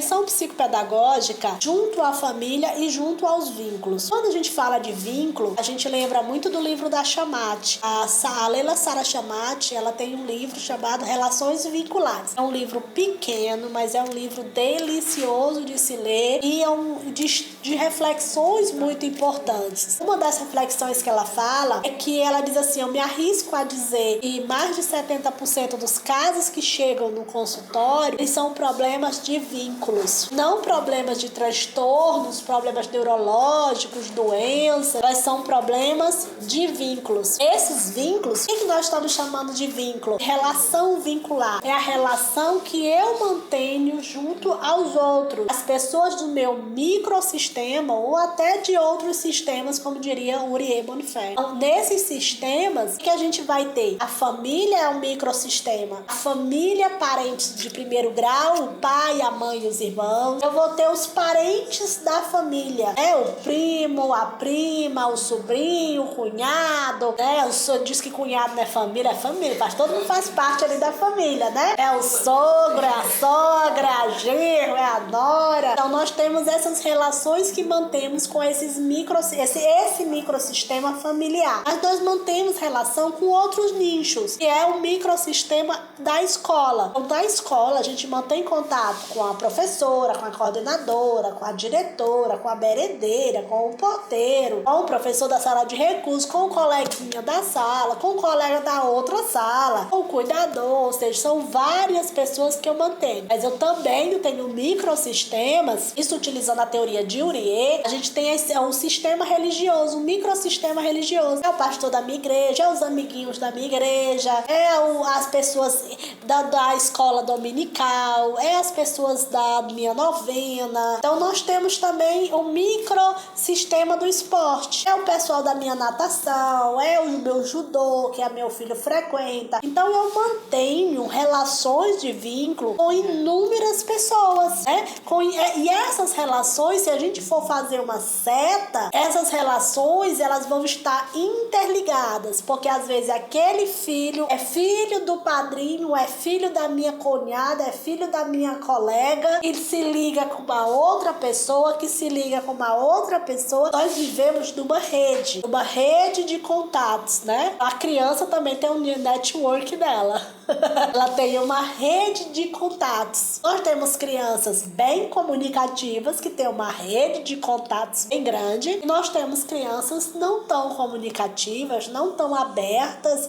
intervenção psicopedagógica junto à família e junto aos vínculos. Quando a gente fala de vínculo, a gente lembra muito do livro da Chamate. A Leila Sara Chamate, ela tem um livro chamado Relações Vinculares. É um livro pequeno, mas é um livro delicioso de se ler e de reflexões muito importantes. Uma das reflexões que ela fala é que ela diz assim: eu me arrisco a dizer que mais de 70% dos casos que chegam no consultório, eles são problemas de vínculos, não problemas de transtornos, problemas neurológicos, doenças, mas são problemas de vínculos. Esses vínculos, o que nós estamos chamando de vínculo? Relação vincular. É a relação que eu mantenho junto aos outros, as pessoas do meu microsistema ou até de outros sistemas, como diria Urié Bonifé. Então, nesses sistemas, o que a gente vai ter? A família é um microsistema. A família, parentes de primeiro grau, o pai, a mãe e os irmãos. Eu vou ter os parentes da família, o primo, a prima, o sobrinho, o cunhado, O senhor diz que cunhado não é família, mas todo mundo faz parte ali da família, né? É o sogro, é a sogra, é a genro, é a nora. Então nós temos essas relações que mantemos com esse microsistema familiar. Mas nós mantemos relação com outros nichos, que é o microsistema da escola. Então, da escola, a gente mantém contato com a professora, com a coordenadora, com a diretora, com a merendeira, com o porteiro, com o professor da sala de recursos, com o coleguinha da sala, com o colega da outra sala, com o cuidador, ou seja, são várias pessoas que eu mantenho. Mas eu também tenho microsistemas, isso utilizando a teoria de Urié. A gente tem um sistema religioso, um microsistema religioso. É o pastor da minha igreja, é os amiguinhos da minha igreja, as pessoas da escola dominical, as pessoas da minha novena. Então nós temos também o microsistema do esporte. É o pessoal da minha natação, é o meu judô, que meu filho frequenta. Então eu mantenho relações de vínculo com inúmeras pessoas, e essas relações, se a gente for fazer uma seta, essas relações, elas vão estar interligadas, porque às vezes aquele filho é filho do padrinho, é filho da minha cunhada, é filho da minha colega, e se liga com uma outra pessoa, que se liga com uma outra pessoa. Nós vivemos numa rede de contatos, A criança também tem um network dela. Ela tem uma rede de contatos. Nós temos crianças bem comunicativas, que tem uma rede de contatos bem grande, e nós temos crianças não tão comunicativas, não tão abertas.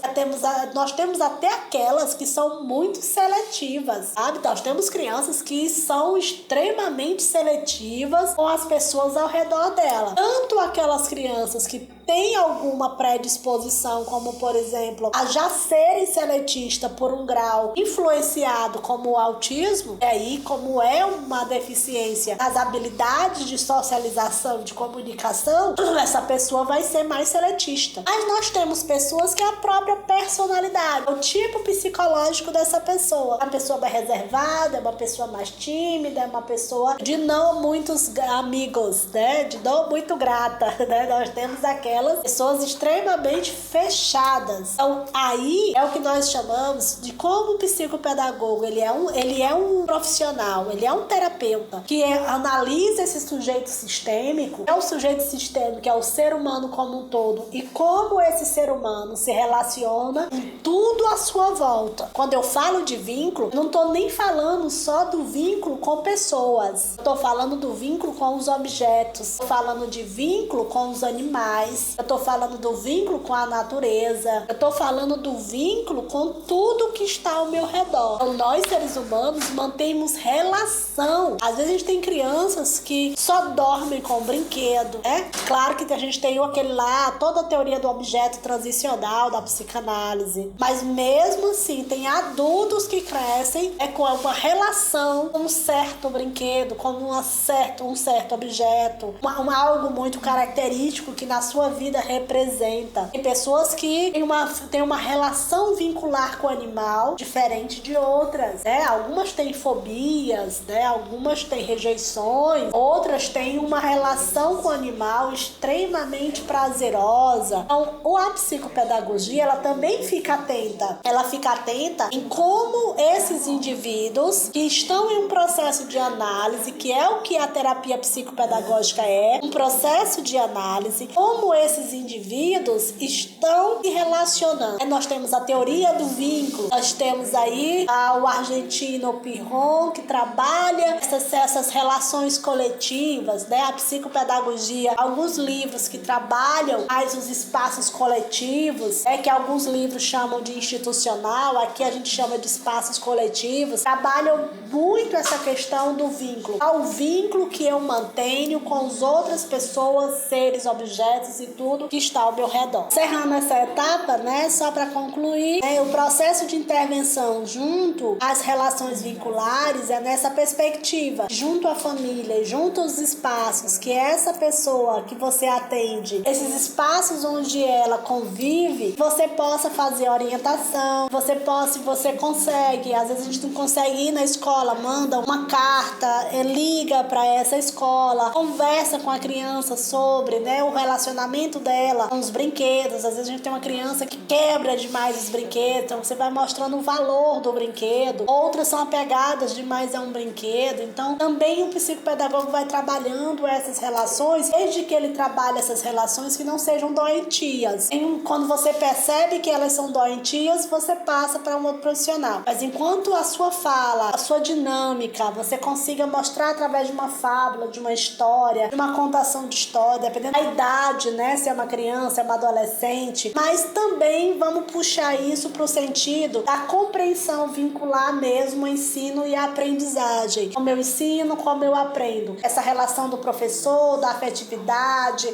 Nós temos até aquelas que são muito seletivas, sabe? Nós temos crianças que são extremamente seletivas com as pessoas ao redor dela. Tanto aquelas crianças que têm alguma predisposição, como por exemplo, a já serem seletistas por um grau influenciado como o autismo, e aí como é uma deficiência das habilidades de socialização, de comunicação, essa pessoa vai ser mais seletista. Mas nós temos pessoas que é a própria personalidade, o tipo psicológico dessa pessoa. É uma pessoa mais reservada, é uma pessoa mais tímida, é uma pessoa de não muitos amigos, de não muito grata, Nós temos aquelas pessoas extremamente fechadas. Então, aí é o que nós chamamos de, como psicopedagogo, ele é um profissional, ele é um terapeuta que analisa esse sujeito sistêmico. É o sujeito sistêmico, é o ser humano como um todo, e como esse ser humano se relaciona com tudo à sua volta. Quando eu falo de vínculo, não estou nem falando só do vínculo com pessoas, estou falando do vínculo com os objetos, estou falando de vínculo com os animais, eu estou falando do vínculo com a natureza, eu estou falando do vínculo com tudo que está ao meu redor. Então, nós seres humanos mantemos relação. Às vezes a gente tem crianças que só dormem com brinquedo, Claro que a gente tem aquele lá, toda a teoria do objeto transicional da psicanálise, mas mesmo assim tem adultos que crescem com uma relação com um certo brinquedo, com um certo objeto, algo muito característico que na sua vida representa. Tem pessoas que têm uma relação vincular com o animal diferente de outras, Algumas têm fobias, Algumas têm rejeições, outras têm uma relação com o animal extremamente prazerosa. Então, a psicopedagogia, ela também fica atenta. Ela fica atenta em como esses indivíduos que estão em um processo de análise, que é o que a terapia psicopedagógica é, um processo de análise, como esses indivíduos estão se relacionando. Nós temos a teoria do vínculo, nós temos aí o argentino Pirron, que trabalha essas relações coletivas, né? A psicopedagogia, alguns livros que trabalham mais os espaços coletivos, que alguns livros chamam de institucional, aqui a gente chama de espaços coletivos, trabalham muito essa questão do vínculo. O vínculo que eu mantenho com as outras pessoas, seres, objetos e tudo que está ao meu redor. Encerrando essa etapa, né, só para concluir, o processo de intervenção junto às relações vinculares é nessa perspectiva, junto à família, junto aos espaços que essa pessoa que você atende, esses espaços onde ela convive, você possa fazer orientação, se você consegue, às vezes a gente não consegue ir na escola, manda uma carta, liga para essa escola, conversa com a criança sobre, né, o relacionamento dela com os brinquedos. Às vezes a gente tem uma criança que quebra demais os brinquedos, então você vai mostrando o valor do brinquedo. Outras são apegadas demais a um brinquedo, então também o psicopedagogo vai trabalhando essas relações, desde que ele trabalhe essas relações que não sejam doentias. Quando você percebe que elas são doentias, você passa para um outro profissional. Mas enquanto a sua fala, a sua dinâmica, você consiga mostrar através de uma fábula, de uma história, de uma contação de história, dependendo da idade, né? Se é uma criança, se é uma adolescente. Mas também vamos puxar isso para o sentido da compreensão vincular mesmo o ensino e a aprendizagem. Como eu ensino, como eu aprendo. Essa relação do professor, da afetividade,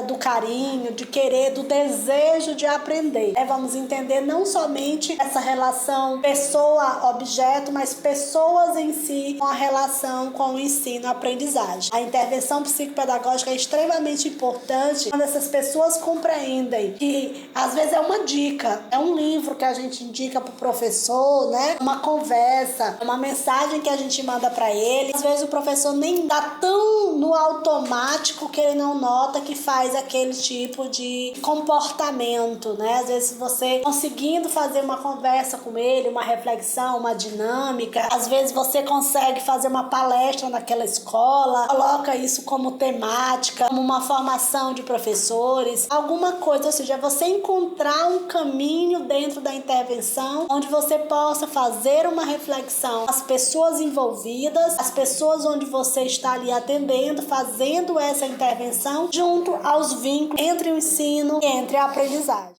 do carinho, de querer, do desejo de aprender. Vamos entender não somente essa relação pessoa-objeto, mas pessoas em si com a relação com o ensino e aprendizagem. A intervenção psicopedagógica é extremamente importante quando essas pessoas compreendem que às vezes é uma dica, é um livro que a gente indica para o professor, né? Uma conversa, uma mensagem que a gente manda para ele. Às vezes o professor nem dá tão no automático que ele não nota que faz aquele tipo de comportamento, né? Às vezes você conseguindo fazer uma conversa com ele, uma reflexão, uma dinâmica, às vezes você consegue fazer uma palestra naquela escola, coloca isso como temática, como uma formação de professores, alguma coisa, ou seja, você encontrar um caminho dentro da intervenção onde você possa fazer uma reflexão, as pessoas envolvidas, as pessoas onde você está ali atendendo, fazendo essa intervenção junto aos vínculos entre o ensino e entre a aprendizagem.